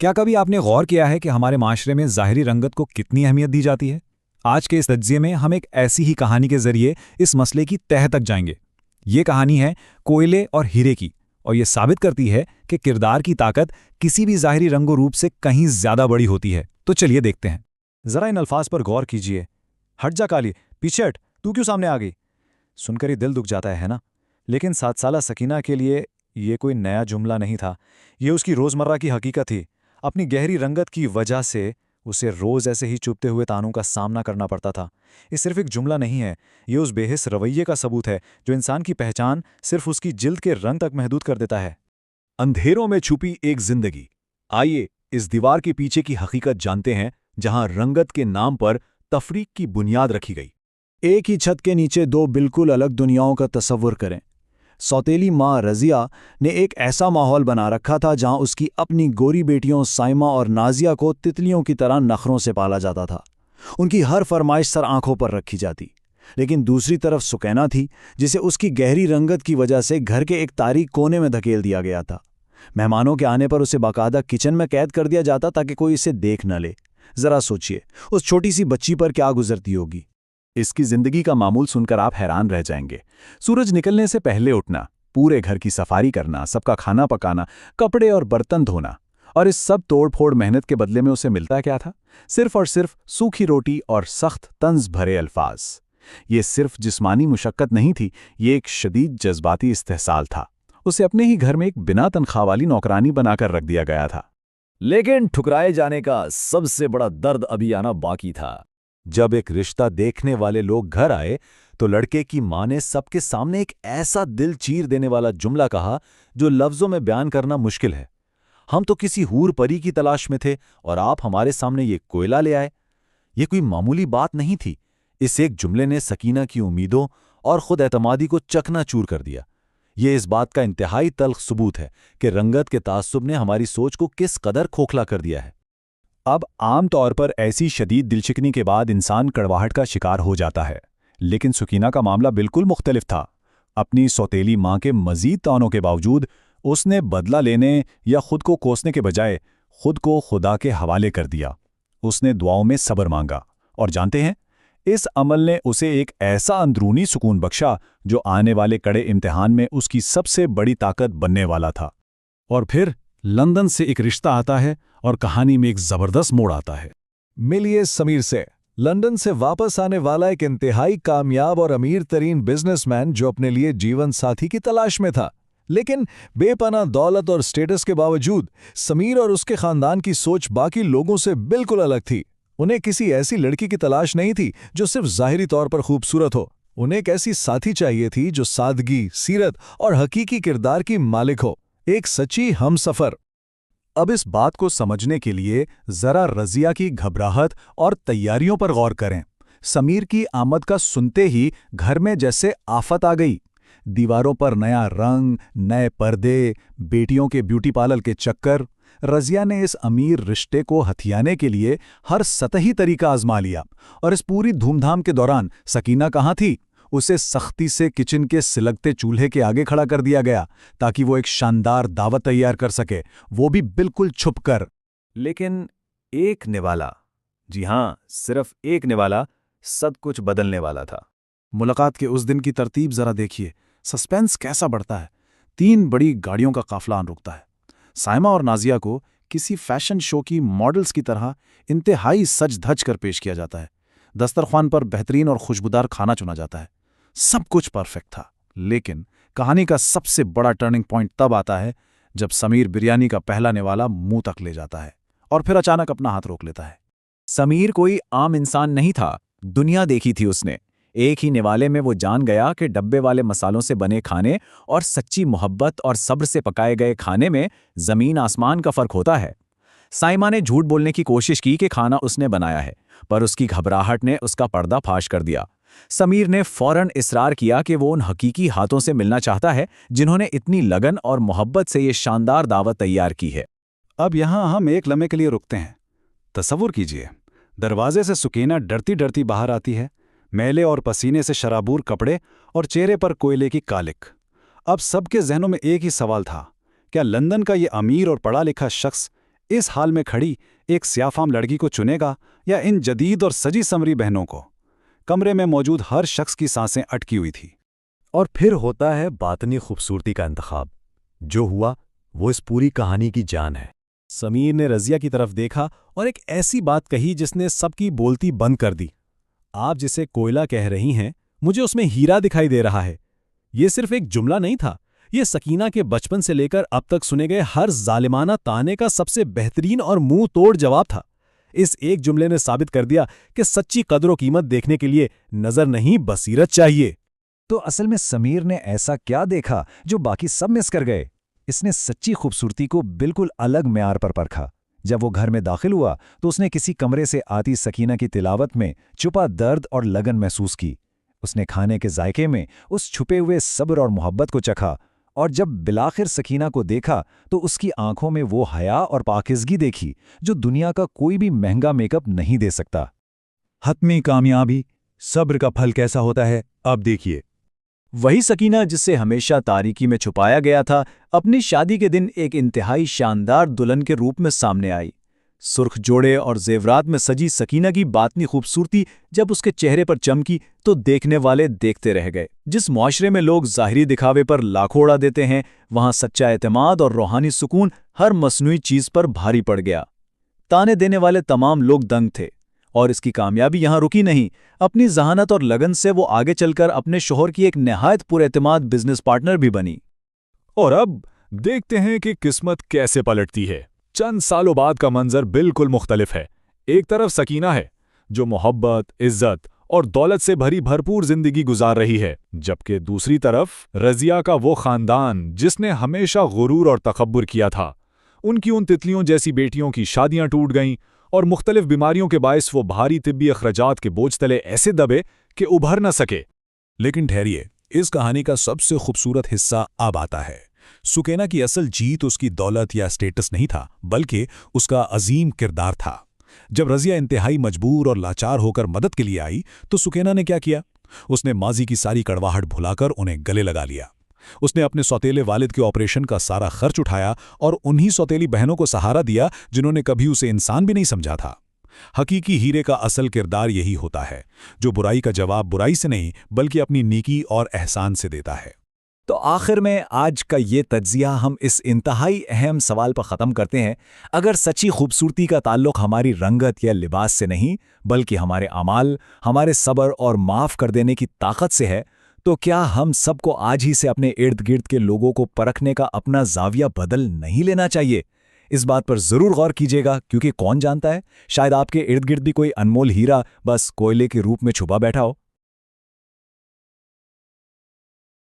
क्या कभी आपने गौर किया है कि हमारे माशरे में ज़ाहिरी रंगत को कितनी अहमियत दी जाती है? आज के इस तज्ज़िये में हम एक ऐसी ही कहानी के ज़रिए इस मसले की तह तक जाएंगे। ये कहानी है कोयले और हीरे की, और ये साबित करती है कि किरदार की ताकत किसी भी ज़ाहिरी रंगो रूप से कहीं ज़्यादा बड़ी होती है। तो चलिए देखते हैं। जरा इन अल्फाज पर गौर कीजिए। हट जा काली, पीछे हट, तू क्यों सामने आ गई? सुनकर ही दिल दुख जाता है ना? लेकिन 7 साला सकीना के लिए ये कोई नया जुमला नहीं था। ये उसकी रोज़मर्रा की हकीकत थी। अपनी गहरी रंगत की वजह से उसे रोज़ ऐसे ही चुभते हुए तानों का सामना करना पड़ता था। ये सिर्फ एक जुमला नहीं है, ये उस बेहिस रवैये का सबूत है जो इंसान की पहचान सिर्फ उसकी जिल्द के रंग तक महदूद कर देता है। अंधेरों में छुपी एक जिंदगी। आइए इस दीवार के पीछे की हकीकत जानते हैं, जहां रंगत के नाम पर तफरीक की बुनियाद रखी गई। एक ही छत के नीचे दो बिल्कुल अलग दुनियाओं का तसव्वुर करें। सौतेली माँ रज़िया ने एक ऐसा माहौल बना रखा था जहां उसकी अपनी गोरी बेटियों साइमा और नाजिया को तितलियों की तरह नखरों से पाला जाता था। उनकी हर फरमाइश सर आंखों पर रखी जाती। लेकिन दूसरी तरफ सुकैना थी, जिसे उसकी गहरी रंगत की वजह से घर के एक तारीक कोने में धकेल दिया गया था। मेहमानों के आने पर उसे बाकायदा किचन में कैद कर दिया जाता ताकि कोई इसे देख न ले। जरा सोचिए, उस छोटी सी बच्ची पर क्या गुजरती होगी। इसकी जिंदगी का मामूल सुनकर आप हैरान रह जाएंगे। सूरज निकलने से पहले उठना, पूरे घर की सफाई करना, सबका खाना पकाना, कपड़े और बर्तन धोना, और इस सब तोड़-फोड़ मेहनत के बदले में उसे मिलता क्या था? सिर्फ और सिर्फ सूखी रोटी और सख्त तंज भरे अल्फाज। ये सिर्फ जिस्मानी मुशक्कत नहीं थी, ये एक शदीद जज्बाती इस्तेहसाल था। उसे अपने ही घर में एक बिना तनख्वाह वाली नौकरानी बनाकर रख दिया गया था। लेकिन ठुकराए जाने का सबसे बड़ा दर्द अभी आना बाकी था। जब एक रिश्ता देखने वाले लोग घर आए तो लड़के की मां ने सबके सामने एक ऐसा दिल चीर देने वाला जुमला कहा जो लफ्जों में बयान करना मुश्किल है। हम तो किसी हूर परी की तलाश में थे और आप हमारे सामने ये कोयला ले आए। ये कोई मामूली बात नहीं थी। इस एक जुमले ने सकीना की उम्मीदों और खुद एतमादी को चकनाचूर कर दिया। ये इस बात का इंतहाई तल्ख सबूत है कि रंगत के तासुब ने हमारी सोच को किस कदर खोखला कर दिया है। अब आम तौर पर ऐसी शदीद दिलशिकनी के बाद इंसान कड़वाहट का शिकार हो जाता है, लेकिन सुकीना का मामला बिल्कुल मुख्तलिफ था। अपनी सौतेली माँ के मजीद तानों के बावजूद उसने बदला लेने या खुद को कोसने के बजाय खुद को खुदा के हवाले कर दिया। उसने दुआओं में सब्र मांगा, और जानते हैं, इस अमल ने उसे एक ऐसा अंदरूनी सुकून बख्शा जो आने वाले कड़े इम्तिहान में उसकी सबसे बड़ी ताकत बनने वाला था। और फिर लंदन से एक रिश्ता आता है और कहानी में एक जबरदस्त मोड़ आता है। मिलिए समीर से। लंदन से वापस आने वाला एक इंतहाई कामयाब और अमीर तरीन बिजनेसमैन जो अपने लिए जीवन साथी की तलाश में था। लेकिन बेपनाह दौलत और स्टेटस के बावजूद समीर और उसके खानदान की सोच बाकी लोगों से बिल्कुल अलग थी। उन्हें किसी ऐसी लड़की की तलाश नहीं थी जो सिर्फ ज़ाहिरी तौर पर खूबसूरत हो। उन्हें एक ऐसी साथी चाहिए थी जो सादगी, सीरत और हकीकी किरदार की मालिक हो, एक सच्ची हमसफर। अब इस बात को समझने के लिए जरा रज़िया की घबराहट और तैयारियों पर गौर करें। समीर की आमद का सुनते ही घर में जैसे आफत आ गई। दीवारों पर नया रंग, नए पर्दे, बेटियों के ब्यूटी पार्लर के चक्कर। रज़िया ने इस अमीर रिश्ते को हथियाने के लिए हर सतही तरीका आजमा लिया, और इस पूरी धूमधाम के दौरान सकीना कहाँ थी? उसे सख्ती से किचन के सिलगते चूल्हे के आगे खड़ा कर दिया गया ताकि वो एक शानदार दावत तैयार कर सके, वो भी बिल्कुल छुपकर। लेकिन एक निवाला, जी हां, सिर्फ एक निवाला सब कुछ बदलने वाला था। मुलाकात के उस दिन की तरतीब जरा देखिए। सस्पेंस कैसा बढ़ता है। 3 बड़ी गाड़ियों का काफिला आन रुकता है। साइमा और नाजिया को किसी फैशन शो की मॉडल्स की तरह इंतहाई सज धज कर पेश किया जाता है। दस्तरख्वान पर बेहतरीन और खुशबूदार खाना चुना जाता है। सब कुछ परफेक्ट था। लेकिन कहानी का सबसे बड़ा टर्निंग पॉइंट तब आता है जब समीर बिरयानी का पहला निवाला मुंह तक ले जाता है और फिर अचानक अपना हाथ रोक लेता है। समीर कोई आम इंसान नहीं था। दुनिया देखी थी उसने। एक ही निवाले में वो जान गया कि डब्बे वाले मसालों से बने खाने और सच्ची मोहब्बत और सब्र से पकाए गए खाने में ज़मीन आसमान का फ़र्क होता है। साइमा ने झूठ बोलने की कोशिश की कि खाना उसने बनाया है, पर उसकी घबराहट ने उसका पर्दा फाश कर दिया। समीर ने फौरन इसरार किया कि वो उन हकीकी हाथों से मिलना चाहता है जिन्होंने इतनी लगन और मोहब्बत से ये शानदार दावत तैयार की है। अब यहाँ हम एक लम्हे के लिए रुकते हैं। तसव्वुर कीजिए, दरवाजे से सुकीना डरती डरती बाहर आती है, मैले और पसीने से शराबूर कपड़े और चेहरे पर कोयले की कालिक। अब सबके जहनों में एक ही सवाल था, क्या लंदन का ये अमीर और पढ़ा लिखा शख्स इस हाल में खड़ी एक स्याफाम लड़की को चुनेगा या इन जदीद और सजी संवरी बहनों को? कमरे में मौजूद हर शख्स की सांसें अटकी हुई थी। और फिर होता है बातनी खूबसूरती का इंतखाब। जो हुआ वो इस पूरी कहानी की जान है। समीर ने रज़िया की तरफ देखा और एक ऐसी बात कही जिसने सबकी बोलती बंद कर दी। आप जिसे कोयला कह रही हैं, मुझे उसमें हीरा दिखाई दे रहा है। ये सिर्फ एक जुमला नहीं था, ये सकीना के बचपन से लेकर अब तक सुने गए हर जालिमाना ताने का सबसे बेहतरीन और मुंह तोड़ जवाब था। इस एक जुमले ने साबित कर दिया कि सच्ची कदर व कीमत देखने के लिए नजर नहीं बसीरत चाहिए। तो असल में समीर ने ऐसा क्या देखा जो बाकी सब मिस कर गए? इसने सच्ची खूबसूरती को बिल्कुल अलग म्यार पर परखा। जब वो घर में दाखिल हुआ तो उसने किसी कमरे से आती सकीना की तिलावत में छुपा दर्द और लगन महसूस की। उसने खाने के जायके में उस छुपे हुए सब्र और मोहब्बत को चखा, और जब बिलाखिर सकीना को देखा तो उसकी आंखों में वो हया और पाकिज़गी देखी जो दुनिया का कोई भी महंगा मेकअप नहीं दे सकता। हतमी कामयाबी सब्र का फल कैसा होता है, अब देखिए। वही सकीना जिसे हमेशा तारीकी में छुपाया गया था, अपनी शादी के दिन एक इंतहाई शानदार दुल्हन के रूप में सामने आई। सुर्ख जोड़े और जेवरात में सजी सकीना की बातनी खूबसूरती जब उसके चेहरे पर चमकी तो देखने वाले देखते रह गए। जिस मुआशरे में लोग ज़ाहिरी दिखावे पर लाखों उड़ा देते हैं, वहां सच्चा एतमाद और रूहानी सुकून हर मसनूई चीज पर भारी पड़ गया। ताने देने वाले तमाम लोग दंग थे, और इसकी कामयाबी यहां रुकी नहीं। अपनी जहानत और लगन से वो आगे चलकर अपने शोहर की एक नहायत पुरएतमाद बिजनेस पार्टनर भी बनी। और अब देखते हैं कि किस्मत कैसे पलटती है। चंद सालों बाद का मंजर बिल्कुल मुख्तलिफ है। एक तरफ सकीना है जो मोहब्बत, इज्जत और दौलत से भरी भरपूर जिंदगी गुजार रही है, जबकि दूसरी तरफ रज़िया का वो खानदान जिसने हमेशा गुरूर और तकब्बुर किया था। उनकी उन तितलियों जैसी बेटियों की शादियां टूट गईं और मुख्तलिफ बीमारियों के बायस वो भारी तिब्बी अखराजात के बोझ तले ऐसे दबे कि उभर न सके। लेकिन ठहरिए, इस कहानी का सबसे खूबसूरत हिस्सा अब आता है। सुकैना की असल जीत उसकी दौलत या स्टेटस नहीं था, बल्कि उसका अजीम किरदार था। जब रज़िया इंतहाई मजबूर और लाचार होकर मदद के लिए आई तो सुकैना ने क्या किया? उसने माजी की सारी कड़वाहट भुलाकर उन्हें गले लगा लिया। उसने अपने सौतेले वालिद के ऑपरेशन का सारा खर्च उठाया और उन्हीं सौतेली बहनों को सहारा दिया जिन्होंने कभी उसे इंसान भी नहीं समझा था। हकीकी हीरे का असल किरदार यही होता है, जो बुराई का जवाब बुराई से नहीं बल्कि अपनी नेकी और एहसान से देता है। तो आखिर में आज का ये तज्जिया हम इस इंतहाई अहम सवाल पर ख़त्म करते हैं। अगर सच्ची खूबसूरती का ताल्लुक़ हमारी रंगत या लिबास से नहीं बल्कि हमारे अमाल, हमारे सब्र और माफ़ कर देने की ताकत से है, तो क्या हम सबको आज ही से अपने इर्द गिर्द के लोगों को परखने का अपना जाविया बदल नहीं लेना चाहिए? इस बात पर ज़रूर गौर कीजिएगा, क्योंकि कौन जानता है, शायद आपके इर्द गिर्द भी कोई अनमोल हीरा बस कोयले के रूप में छुपा बैठा हो।